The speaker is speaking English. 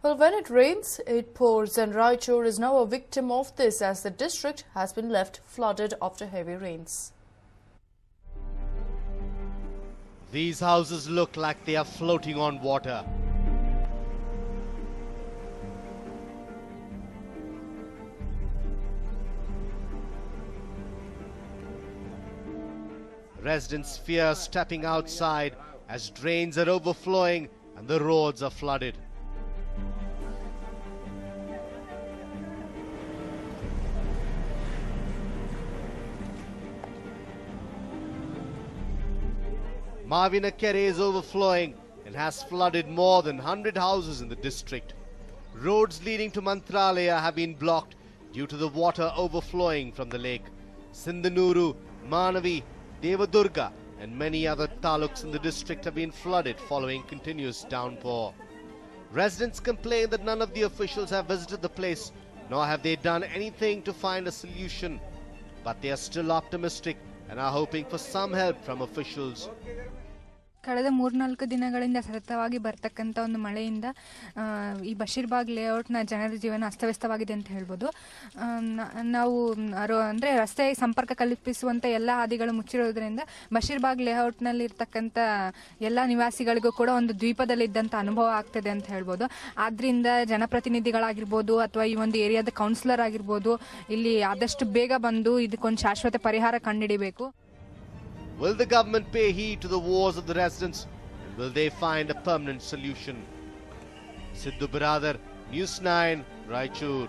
Well, when it rains, it pours, and Raichur is now a victim of this as the district has been left flooded after heavy rains. These houses look like they are floating on water. Residents fear stepping outside as drains are overflowing and the roads are flooded. Mavinakere is overflowing and has flooded more than 100 houses in the district. Roads leading to Mantralaya have been blocked due to the water overflowing from the lake. Sindanuru, Manavi, Devadurga and many other taluks in the district have been flooded following continuous downpour. Residents complain that none of the officials have visited the place, nor have they done anything to find a solution. But they are still optimistic and are hoping for some help from officials. ಕಳೆದ 3-4 ದಿನಗಳಿಂದ ಸತತವಾಗಿ ಬರ್ತಕ್ಕಂಥ ಒಂದು ಮಳೆಯಿಂದ ಈ ಬಶೀರ್ಬಾಗ್ ಲೇಔಟ್ನ ಜನರ ಜೀವನ ಅಸ್ತವ್ಯಸ್ತವಾಗಿದೆ ಅಂತ ಹೇಳ್ಬೋದು. ನಾವು ಅಂದರೆ ರಸ್ತೆ ಸಂಪರ್ಕ ಕಲ್ಪಿಸುವಂಥ ಎಲ್ಲ ಹಾದಿಗಳು ಮುಚ್ಚಿರೋದ್ರಿಂದ ಬಶೀರ್ಬಾಗ್ ಲೇಔಟ್ನಲ್ಲಿ ಇರ್ತಕ್ಕಂಥ ಎಲ್ಲ ನಿವಾಸಿಗಳಿಗೂ ಕೂಡ ಒಂದು ದ್ವೀಪದಲ್ಲಿದ್ದಂಥ ಅನುಭವ ಆಗ್ತದೆ ಅಂತ ಹೇಳ್ಬೋದು. ಆದ್ದರಿಂದ ಜನಪ್ರತಿನಿಧಿಗಳಾಗಿರ್ಬೋದು ಅಥವಾ ಈ ಒಂದು ಏರಿಯಾದ ಕೌನ್ಸಿಲರ್ ಆಗಿರ್ಬೋದು ಇಲ್ಲಿ ಆದಷ್ಟು ಬೇಗ ಬಂದು ಇದಕ್ಕೊಂದು ಶಾಶ್ವತ ಪರಿಹಾರ ಕಂಡುಹಿಡಿಬೇಕು. Will the government pay heed to the woes of the residents? And will they find a permanent solution? Sidhu Baradar, News 9, Raichur.